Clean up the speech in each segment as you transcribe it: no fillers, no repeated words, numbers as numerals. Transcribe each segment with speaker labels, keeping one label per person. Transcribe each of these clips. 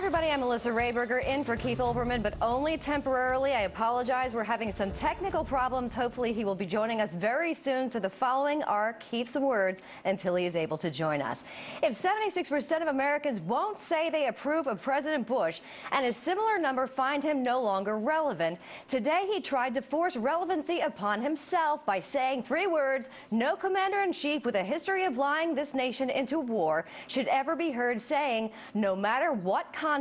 Speaker 1: everybody, I'm Melissa Rayberger in for Keith Olbermann, but only temporarily. I apologize. We're having some technical problems. Hopefully he will be joining us very soon. So the following are Keith's words until he is able to join us. If 76% of Americans won't say they approve of President Bush and a similar number find him no longer relevant, today he tried to force relevancy upon himself by saying 3 words: no commander-in-chief with a history of lying this nation into war should ever be heard saying, no matter what context,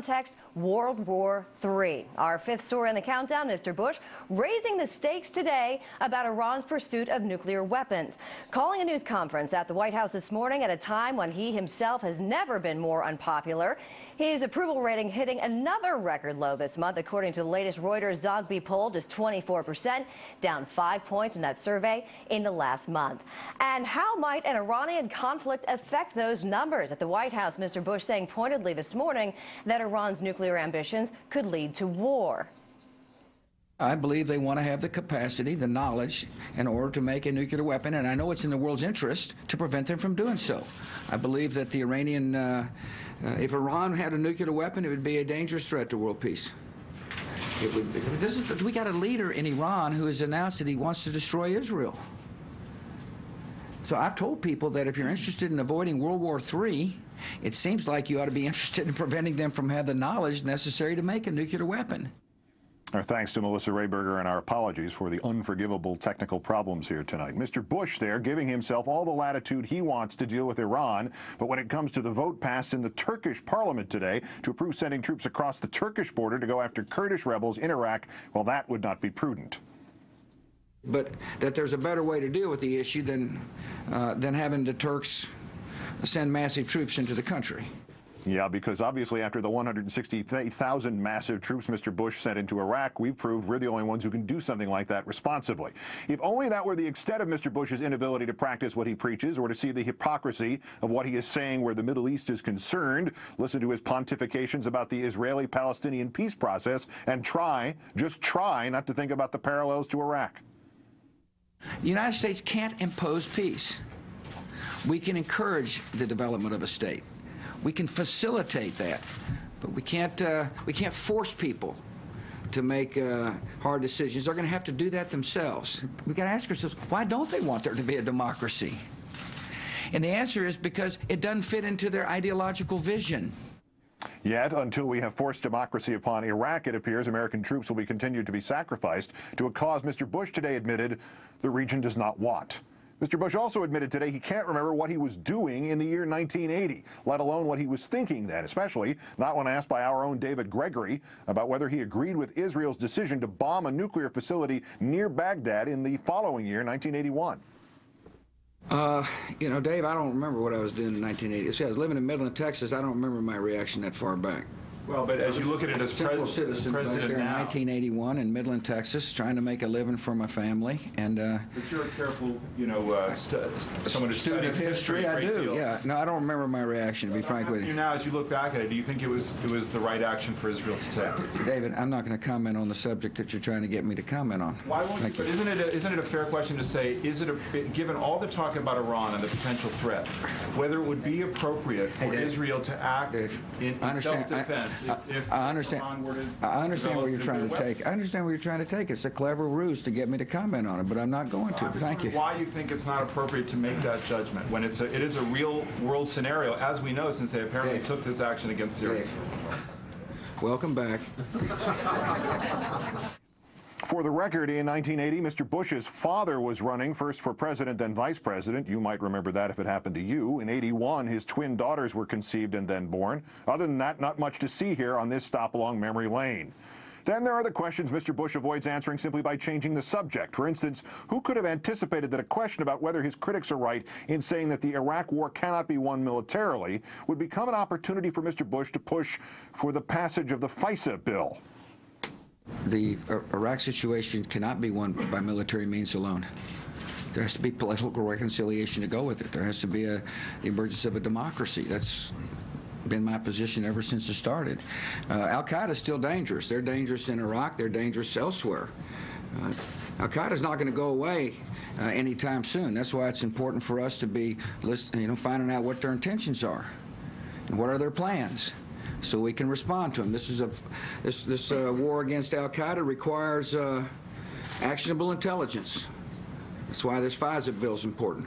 Speaker 1: World War III. Our 5th story in the countdown, Mr. Bush raising the stakes today about Iran's pursuit of nuclear weapons. Calling a news conference at the White House this morning at a time when he himself has never been more unpopular. His approval rating hitting another record low this month, according to the latest Reuters Zogby poll, just 24%, down 5 points in that survey in the last month. And how might an Iranian conflict affect those numbers? At the White House, Mr. Bush saying pointedly this morning that Iran's nuclear ambitions could lead to war.
Speaker 2: I believe they want to have the capacity, the knowledge, in order to make a nuclear weapon, and I know it's in the world's interest to prevent them from doing so. I believe that the Iranian, if Iran had a nuclear weapon, it would be a dangerous threat to world peace. It would, we got a leader in Iran who has announced that he wants to destroy Israel. So I've told people that if you're interested in avoiding World War III, it seems like you ought to be interested in preventing them from having the knowledge necessary to make a nuclear weapon.
Speaker 3: Our thanks to Melissa Rayberger, and our apologies for the unforgivable technical problems here tonight. Mr. Bush there giving himself all the latitude he wants to deal with Iran, but when it comes to the vote passed in the Turkish parliament today to approve sending troops across the Turkish border to go after Kurdish rebels in Iraq, well, that would not be prudent.
Speaker 2: But that there's a better way to deal with the issue than having the Turks send massive troops into the country.
Speaker 3: Yeah, because obviously after the 160,000 massive troops Mr. Bush sent into Iraq, we've proved we're the only ones who can do something like that responsibly. If only that were the extent of Mr. Bush's inability to practice what he preaches or to see the hypocrisy of what he is saying where the Middle East is concerned, listen to his pontifications about the Israeli-Palestinian peace process and just try not to think about the parallels to Iraq.
Speaker 2: The United States can't impose peace. We can encourage the development of a state. We can facilitate that, but we can't force people to make hard decisions. They're going to have to do that themselves. We've got to ask ourselves, why don't they want there to be a democracy? And the answer is because it doesn't fit into their ideological vision.
Speaker 3: Yet, until we have forced democracy upon Iraq, it appears American troops will be continued to be sacrificed to a cause Mr. Bush today admitted the region does not want. Mr. Bush also admitted today he can't remember what he was doing in the year 1980, let alone what he was thinking then, especially not when asked by our own David Gregory about whether he agreed with Israel's decision to bomb a nuclear facility near Baghdad in the following year, 1981.
Speaker 2: You know, Dave, I don't remember what I was doing in 1980. See, I was living in Midland, Texas. I don't remember my reaction that far back.
Speaker 4: Well, but as you look at it as
Speaker 2: simple citizen back there in 1981 in Midland, Texas, trying to make a living for my family, and
Speaker 4: but you're a careful, you know, someone who studies history.
Speaker 2: I do. Yeah. No, I don't remember my reaction, to be frank with you.
Speaker 4: Now, as you look back at it, do you think it was the right action for Israel to take?
Speaker 2: David, I'm not going to comment on the subject that you're trying to get me to comment on.
Speaker 4: Why won't you? But isn't it a fair question to say, given all the talk about Iran and the potential threat, whether it would be appropriate for Israel to act in self-defense?
Speaker 2: I understand where you're trying to take. I understand where you're trying to take. It's a clever ruse to get me to comment on it, but I'm not going to. Thank you.
Speaker 4: Why you think it's not appropriate to make that judgment when it is a real world scenario, as we know, since they apparently took this action against Syria?
Speaker 2: Welcome back.
Speaker 3: For the record, in 1980, Mr. Bush's father was running first for president, then vice president. You might remember that if it happened to you. In 81, his twin daughters were conceived and then born. Other than that, not much to see here on this stop along memory lane. Then there are the questions Mr. Bush avoids answering simply by changing the subject. For instance, who could have anticipated that a question about whether his critics are right in saying that the Iraq war cannot be won militarily would become an opportunity for Mr. Bush to push for the passage of the FISA bill?
Speaker 2: The Iraq situation cannot be won by military means alone. There has to be political reconciliation to go with it. There has to be the emergence of a democracy. That's been my position ever since it started. Al-Qaeda is still dangerous. They're dangerous in Iraq. They're dangerous elsewhere. Al-Qaeda is not going to go away anytime soon. That's why it's important for us to be, finding out what their intentions are and what are their plans. so we can respond to them. This war against Al-Qaeda requires actionable intelligence. That's why this FISA bill is important.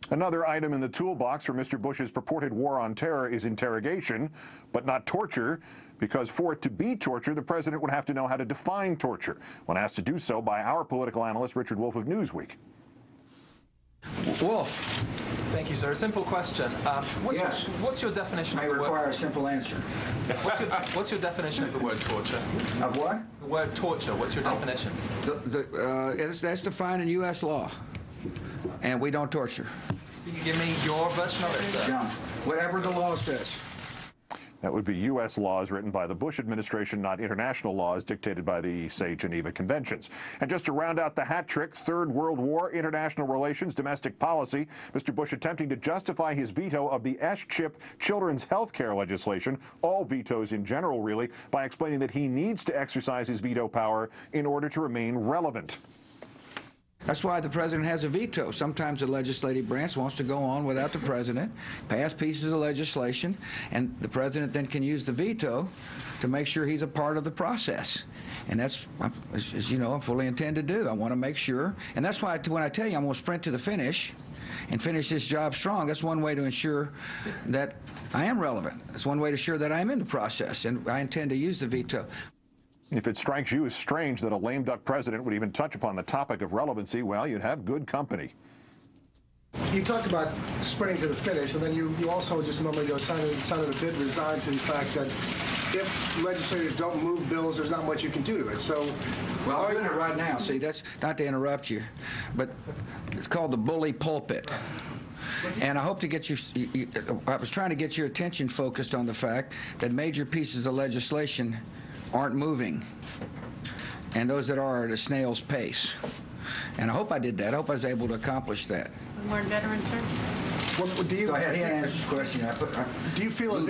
Speaker 3: Another item in the toolbox for Mr. Bush's purported war on terror is interrogation, but not torture, because for it to be torture, the president would have to know how to define torture, when asked to do so by our political analyst, Richard Wolff of Newsweek.
Speaker 2: Wolf.
Speaker 5: Thank you, sir. A simple question. What's your definition of the word?
Speaker 2: May require a simple answer.
Speaker 5: What's your definition of the word torture?
Speaker 2: Of what?
Speaker 5: The word torture. What's your definition?
Speaker 2: That's defined in U.S. law, and we don't torture.
Speaker 5: Can you give me your version of it, sir?
Speaker 2: John, whatever the law says.
Speaker 3: That would be U.S. laws written by the Bush administration, not international laws dictated by the, say, Geneva Conventions. And just to round out the hat trick, Third World War, international relations, domestic policy, Mr. Bush attempting to justify his veto of the S-chip children's health care legislation, all vetoes in general, really, by explaining that he needs to exercise his veto power in order to remain relevant.
Speaker 2: That's why the president has a veto. Sometimes the legislative branch wants to go on without the president, pass pieces of legislation, and the president then can use the veto to make sure he's a part of the process. And that's, as you know, I fully intend to do. I want to make sure, and that's why when I tell you I'm going to sprint to the finish and finish this job strong, that's one way to ensure that I am relevant. That's one way to ensure that I am in the process, and I intend to use the veto.
Speaker 3: If it strikes you as strange that a lame duck president would even touch upon the topic of relevancy, well, you'd have good company.
Speaker 6: You talked about sprinting to the finish, and then you also just a moment ago sounded a bit resigned to the fact that if legislators don't move bills, there's not much you can do to it. So,
Speaker 2: well, I'm doing it right now. See, that's not to interrupt you, but it's called the bully pulpit. And I hope to get you, I was trying to get your attention focused on the fact that major pieces of legislation aren't moving, and those that are at a snail's pace. And I hope I did that. I hope I was able to accomplish that.
Speaker 7: More veterans, sir?
Speaker 6: Well, do you,
Speaker 2: go ahead, he answers the question.
Speaker 6: Do you feel as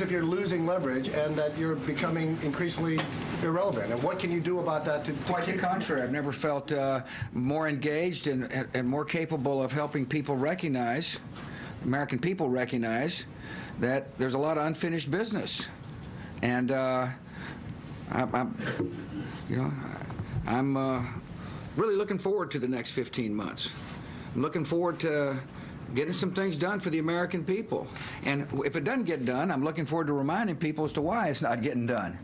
Speaker 6: if you're losing leverage and that you're becoming increasingly irrelevant? And what can you do about that to
Speaker 2: quite the contrary. I've never felt more engaged and more capable of helping people recognize, American people recognize, that there's a lot of unfinished business. And I'm really looking forward to the next 15 months. I'm looking forward to getting some things done for the American people. And if it doesn't get done, I'm looking forward to reminding people as to why it's not getting done.